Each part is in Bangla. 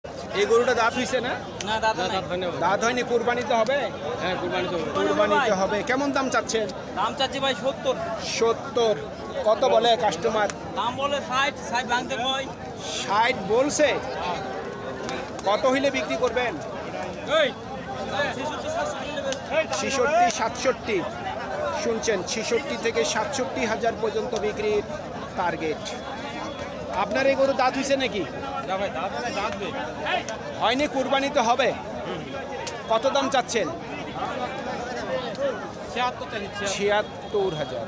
এই গরুটা দাঁত হইছে না? না দাদা দাঁত হয়নি। দাঁত হয়নি, কুরবানিতে হবে? হ্যাঁ কুরবানিতে হবে। কুরবানিতে হবে। কেমন দাম চাচ্ছেন? দাম চাচ্ছি ভাই 70। 70। কত বলে কাস্টমার? দাম বলে 60, 60 ভাঙতে কই। 60 বলছে। কত হইলে বিক্রি করবেন? এই 66, 66, 67। শুনছেন, 66 থেকে 67 হাজার পর্যন্ত বিক্রির টার্গেট। আপনার এই গরু দাঁত হইছে নাকি? না ভাই দাঁত না দাঁত দে। হয়নি, কুরবানিতে হবে। কত দাম চাচ্ছেন? 76 চাচ্ছি। 76,000।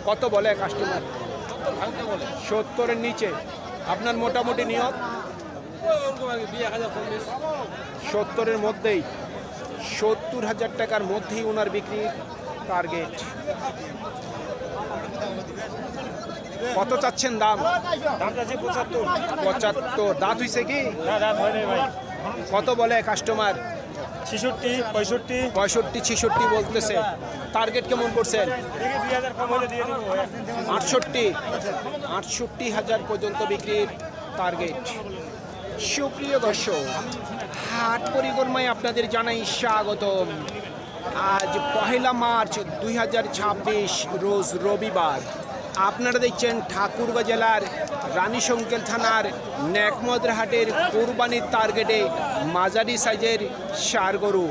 কত বলে কাস্টমার? ভাঙতে বলে 70-এর নিচে। আপনার মোটামুটি নিয়ত? ওরকম আগে 2040। 70-এর মধ্যেই, 70,000 টাকার মধ্যেই ওনার বিক্রির টার্গেট। কত চাচ্ছেন দাম? দাম চাচ্ছি 75। 75। দাঁত হইছে কি? না দাঁত হয় নাই ভাই। কত বলে কাস্টমার? 66, 65। 65, 66 বলতেছে। টার্গেট কেমন করছেন? দেখি 2000 কম হলে দিয়ে দেবো। 68, 68,000 পর্যন্ত বিক্রির টার্গেট। সুপ্রিয় দর্শক, হাট পরিক্রমায় আপনাদের জানাই স্বাগতম। আজ 1 মার্চ 2026, রোজ রবিবার। আপনারা দেখছেন ঠাকুরগাঁ জেলার রানীশঙ্কেল থানার নেকমদর হাটের কুরবানির টার্গেটে মাঝারি সাইজের ষাঁড় গরু।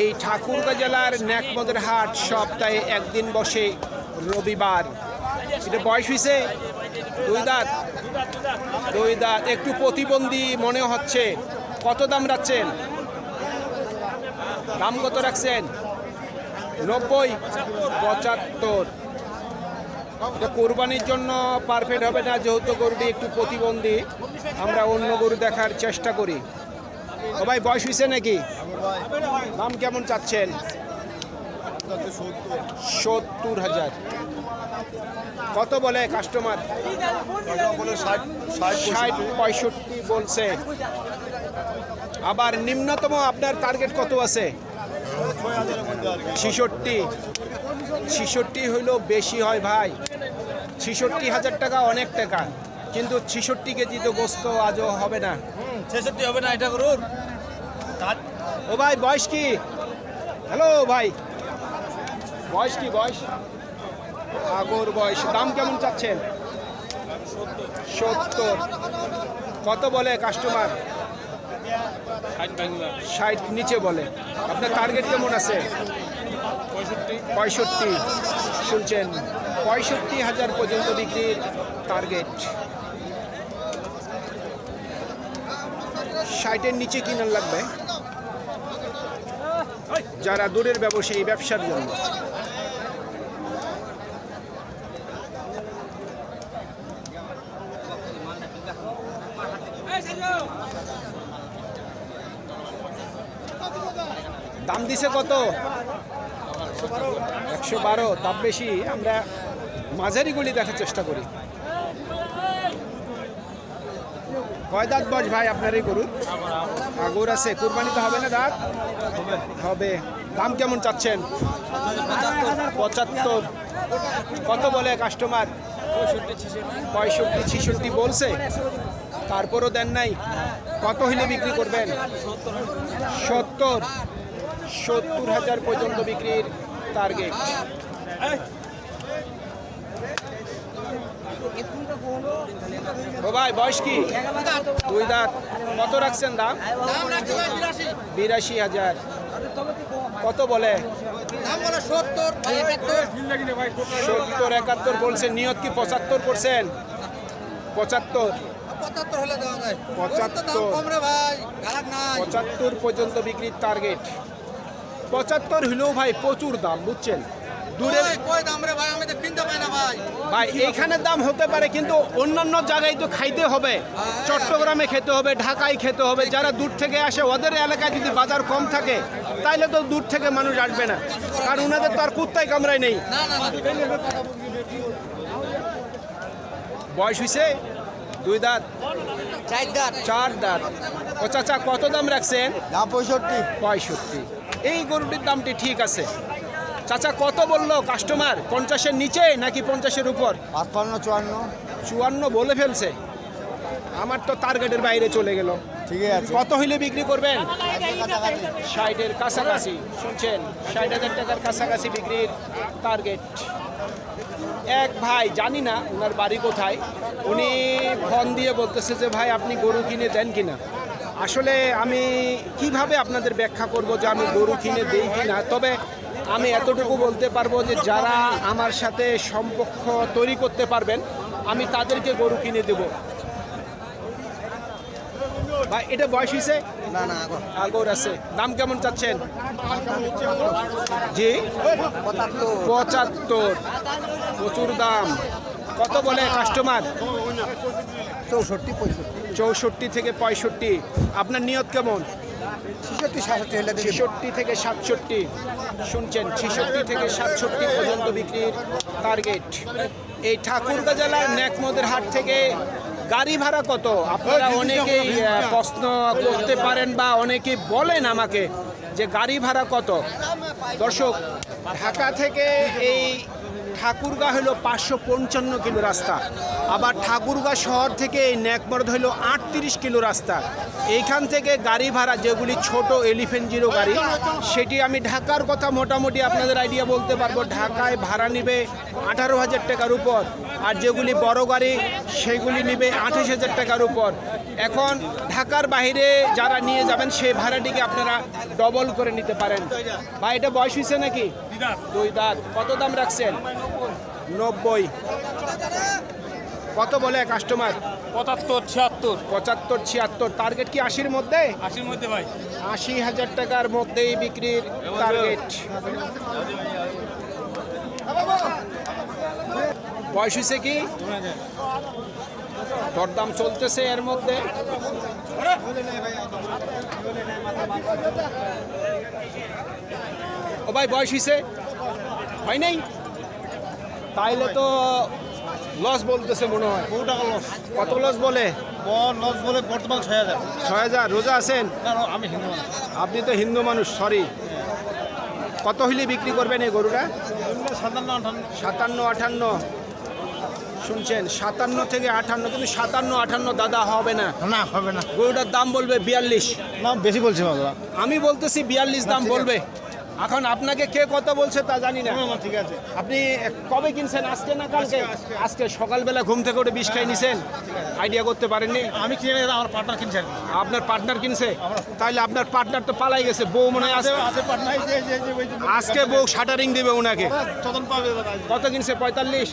এই ঠাকুরগাঁ জেলার নেকমদর হাট সপ্তাহে একদিন বসে, রবিবার। এটা বয়স হয়েছে? 2 দাঁত। 2 দাঁত। একটু প্রতিবন্ধী মনে হচ্ছে। কত দাম রাখছেন? দাম কত রাখছেন? 90, 75। এটা কোরবানির জন্য পারফেক্ট হবে না, যেহেতু গরুটি একটু প্রতিবন্ধী। আমরা অন্য গরু দেখার চেষ্টা করি। ও ভাই, বয়স হয়েছে নাকি? দাম কেমন চাচ্ছেন? 70,000। কত বলে কাস্টমার? 60, 65 বলছে। আবার নিম্নতম আপনার টার্গেট কত আছে? 66। 66 হইলেও বেশি হয় ভাই। 66,000 টাকা অনেক টাকা, কিন্তু 66 কেজি তো গোস্ত আজও হবে না। 66 হবে না এটা গরুর। ও ভাই, বয়স কি? হ্যালো ভাই, বয়স কি? বয়স আগর বয়স। দাম কেমন চাচ্ছেন? 70। কত বলে কাস্টমার? 60 ভাঙবা। 60 নিচে বলে। আপনার টার্গেট কেমন আছে? 65। শুনছেন, 65,000 পর্যন্ত বিক্রির টার্গেট। 60-এর নিচে কিনার লাগবে যারা দূরের ব্যবসায়ী, ব্যবসার জন্য। দাম দিছে কত? 112। দাম বেশি। আমরা মাঝারিগুলি দেখার চেষ্টা করি। কয় দাঁত বয়স ভাই আপনার এই গরুর? আগর আছে। কুরবানিতে হবে না দাঁত? হবে। দাম কেমন চাচ্ছেন? 75। কত বলে কাস্টমার? 65, 66 বলছে। তারপরও দেন নাই। কত হইলে বিক্রি করবেন? 70। 70,000 পর্যন্ত বিক্রির টার্গেট। ও ভাই, বয়স কি? 2 দাঁত। কত রাখছেন দাম? 82,000। কত বলে? 70, 71 বলছেন। নিয়ত কি 75 করছেন? 75। 75 পর্যন্ত বিক্রির টার্গেট। 75 হলেও ভাই প্রচুর দাম, বুঝছেন? দূরে ভাই এইখানের দাম হতে পারে, কিন্তু অন্যান্য জায়গায় তো খাইতে হবে। চট্টগ্রামে খেতে হবে, ঢাকায় খেতে হবে। যারা দূর থেকে আসে, ওদের এলাকায় যদি বাজার কম থাকে, তাইলে তো দূর থেকে মানুষ আসবে না, কারণ ওনাদের তো আর কুত্তায় কামড়ায় নেই। বয়স হয়েছে? 2 দাঁত। 4 দাঁত। ও চাচা, কত দাম রাখছেন? 65। এই গরুটির দামটি ঠিক আছে। চাচা কত বললো কাস্টমার? 50-এর নিচে নাকি 50-এর উপর? 55, 54। 54 বলে ফেলছে। আমার তো টার্গেটের বাইরে চলে গেল। ঠিক আছে কত হইলে বিক্রি করবেন? 60-এর কাছাকাছি। শুনছেন, 60,000 টাকার কাছাকাছি বিক্রির টার্গেট। এক ভাই, জানি না ওনার বাড়ি কোথায়, উনি ফোন দিয়ে বলতেছে যে ভাই আপনি গরু কিনে দেন কিনা। আসলে আমি কিভাবে আপনাদের ব্যাখ্যা করব যে আমি গরু কিনে দেই কিনা, তবে আমি এতটুকু বলতে পারবো যে যারা আমার সাথে সম্পর্ক তৈরি করতে পারবেন আমি তাদেরকে গরু কিনে দেব। ভাই এটা বয়স হয়েছে? না না আগর আছে। দাম কেমন চাচ্ছেন? জি 75। প্রচুর দাম। কত বলে কাস্টমার? 64 থেকে 65। আপনার নিয়ত কেমন? 66 থেকে 67। শুনছেন, 66 থেকে 67 পর্যন্ত বিক্রির টার্গেট। এই ঠাকুরগাঁ জেলার নেকমদের হাট থেকে গাড়ি ভাড়া কত? আপনারা অনেকেই প্রশ্ন করতে পারেন বা অনেকেই বলেন আমাকে যে গাড়ি ভাড়া কত। দর্শক, ঢাকা থেকে এই ঠাকুরগাঁ হলো 555 কিলো রাস্তা, আবার ঠাকুরগাঁ শহর থেকে এই নেকমরদ হলো 38 কিলো রাস্তা। এইখান থেকে গাড়ি ভাড়া যেগুলি ছোট এলিফেন্ট জিরো গাড়ি, সেটি আমি ঢাকার কথা মোটামুটি আপনাদের আইডিয়া বলতে পারবো। ঢাকায় ভাড়া নিবে 18,000 টাকার উপর, আর যেগুলি বড় গাড়ি সেগুলি নিবে 28,000 টাকার উপর। এখন ঢাকার বাইরে যারা নিয়ে যাবেন সেই ভাড়াটিকে আপনারা ডবল করে নিতে পারেন। ভাই এটা বয়স হয়েছে নাকি? 2 দাঁত। কত দাম রাখছেন? 90। কত বলে কাস্টমার? 75, 76। 75, 76। টার্গেট কি 80-র মধ্যে? 80-র মধ্যে ভাই। 80,000 টাকার মধ্যেই বিক্রির টার্গেট। বয়স হয়েছে কি? দরদাম চলতেছে এর মধ্যে। ও ভাই বয়স হয়েছে? হয় নাই? তাইলে তো লস বলতেছে মনে হয়। বহু টাকা লস। কত লস বলে? লস বলে বর্তমান 6,000। 6,000। রোজা আছেন? না না, আমি হিন্দু মানুষ। আপনি তো হিন্দু মানুষ, সরি। কত হইলে বিক্রি করবেন এই গরুটা? 57, 57, 58। শুনছেন, 57 থেকে 58, কিন্তু 57, 58 দাদা হবে না। না হবে না, গরুটার দাম বলবে 42। না বেশি বলছে বাবা। আমি বলতেছি 42 দাম বলবে। এখন আপনাকে কে কত বলছে তা জানি না। না ঠিক আছে। আপনি কবে কিনছেন? আজকে না কালকে? আজকে সকালবেলা ঘুম থেকে উঠে 20 খাই নিছেন? আইডিয়া করতে পারেননি? আমি কিনে নিলাম, আমার পার্টনার কিনছে। আপনার পার্টনার কিনছে? তাইলে আপনার পার্টনার তো পালাই গেছে। বউ মনে হয় আছে পার্টনার, আজকে বউ শাটারিং দিবে ওনাকে। তদন পাবে। কত কিনছে? 45।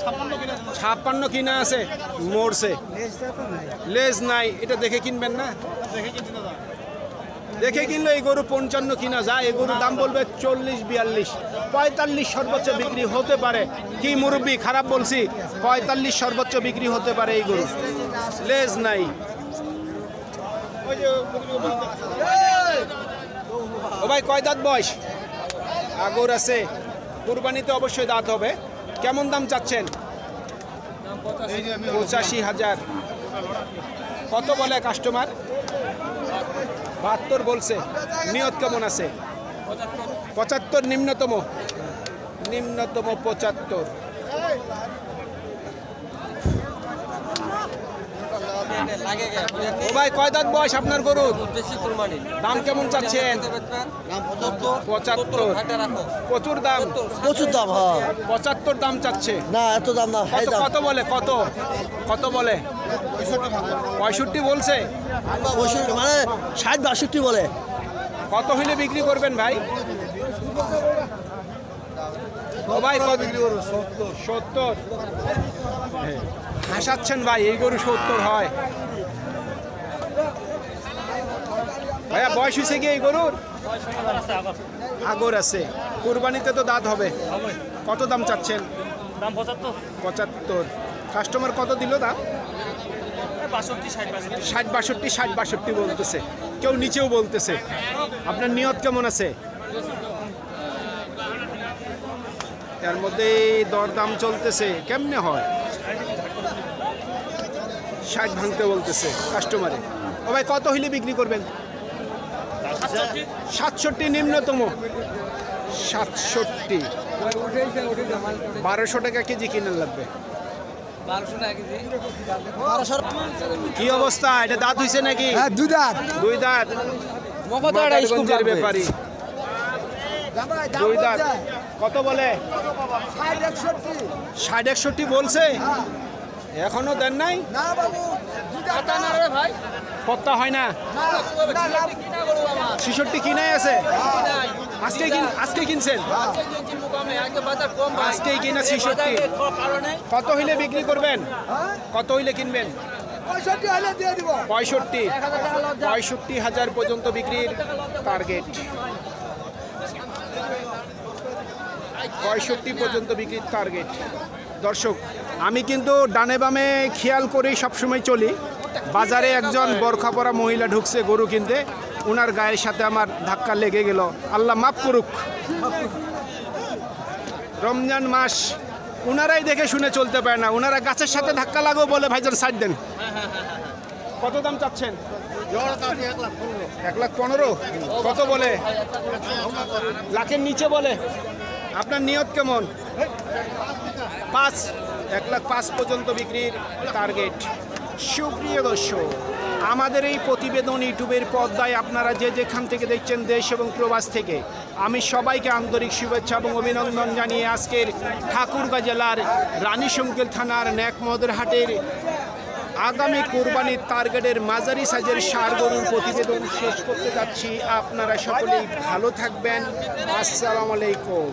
56 কিনে 56 কিনা আছে, মরছে। লেজ নাই, এটা দেখে কিনবেন না? দেখে কিনছি দাদা। দেখে কিনলে এই গরু 55 কিনা যায়। এই গরুর দাম বলবে 40, 42, 45 সর্বোচ্চ বিক্রি হতে পারে। কি মুরব্বি, খারাপ বলছি? 45 সর্বোচ্চ বিক্রি হতে পারে এই গরু। লেজ নাই। ও ভাই কয় দাঁত বয়স? আগর আছে। কুরবানিতে অবশ্যই দাঁত হবে। কেমন দাম চাচ্ছেন? 85,000। কত বলে কাস্টমার? 72 বলছে। নিয়ত কেমন আছে? 75 নিম্নতম। 75। ও ভাই কয় দাঁত বয়স আপনার গরুর? দাম কেমন চাচ্ছেন? 75। প্রচুর দাম। প্রচুর দাম। হ্যাঁ 75 দাম চাচ্ছে। না এত দাম না, হাই দাম। কত বলে? কত বলে? 65 বলছে। মানে 60-62 বলে। কত হইলে বিক্রি করবেন ভাই? ও ভাই কত বিক্রি করবো? 70। হাসাচ্ছেন ভাই, এই গরু 70 হয়? ভাইয়া বয়স হয়েছে কি এই গরুর? আগর আছে। কুরবানিতে তো দাঁত হবে। কত দাম চাচ্ছেন? দাম 75। কাস্টমার কত দিল দাম? 65, 60-62 বলতেছে, কেউ নিচেও বলতেছে। আপনার নিয়ত কেমন আছে? এর মধ্যে দরদাম চলতেছে, কেমনে হয়? 60 ভাঙতে বলতেছে কাস্টমারে। ও ভাই কত হইলে বিক্রি করবেন? 67 নিম্নতম। 67। 1200 টাকা কেজি কিনে লাগবে। কি অবস্থা? এটা দাঁত হইছে নাকি? হ্যাঁ দুই দাঁত দুই দাঁত। মাদারগঞ্জের ব্যাপারী দুই দাঁত। কত বলে? 60-61 বলছে। এখনো দেন নাই? না বাবু পত্তা হয় না। 66 কিনাই আছে। আজকে কিনছেন? আজকেই কিনা 66। কত হইলে বিক্রি করবেন? কত হইলে কিনবেন? 65 হলে দিয়ে দিব 65,000 পর্যন্ত বিক্রির টার্গেট। 65 পর্যন্ত বিক্রির টার্গেট। দর্শক, আমি কিন্তু ডানে বামে খেয়াল করেই সবসময় চলি। বাজারে একজন বোরখা পরা মহিলা ঢুকছে গরু কিনতে, ওনার গায়ের সাথে আমার ধাক্কা লেগে গেল। আল্লাহ মাফ করুক। রমজান মাস, ওনারাই দেখে শুনে চলতে পারে না, ওনারা গাছের সাথে ধাক্কা লাগো বলে ভাইজান সাইড দেন। কত দাম চাচ্ছেন? 1,15,000। কত বলে? লাখের নিচে বলে। আপনার নিয়ত কেমন? 1,05,000 পর্যন্ত বিক্রির টার্গেট। সুপ্রিয় দর্শক, আমাদের এই প্রতিবেদন ইউটিউবের পর্দায় আপনারা যে যেখান থেকে দেখছেন দেশ এবং প্রবাস থেকে, আমি সবাইকে আন্তরিক শুভেচ্ছা এবং অভিনন্দন জানিয়ে আজকের ঠাকুরগাঁ জেলার রানীশঙ্কেল থানার ন্যাকমহদের হাটের আগামী কোরবানির টার্গেটের মাঝারি সাইজের ষাঁড় গরুর প্রতিবেদন শেষ করতে যাচ্ছি। আপনারা সকলেই ভালো থাকবেন। আসসালামু আলাইকুম।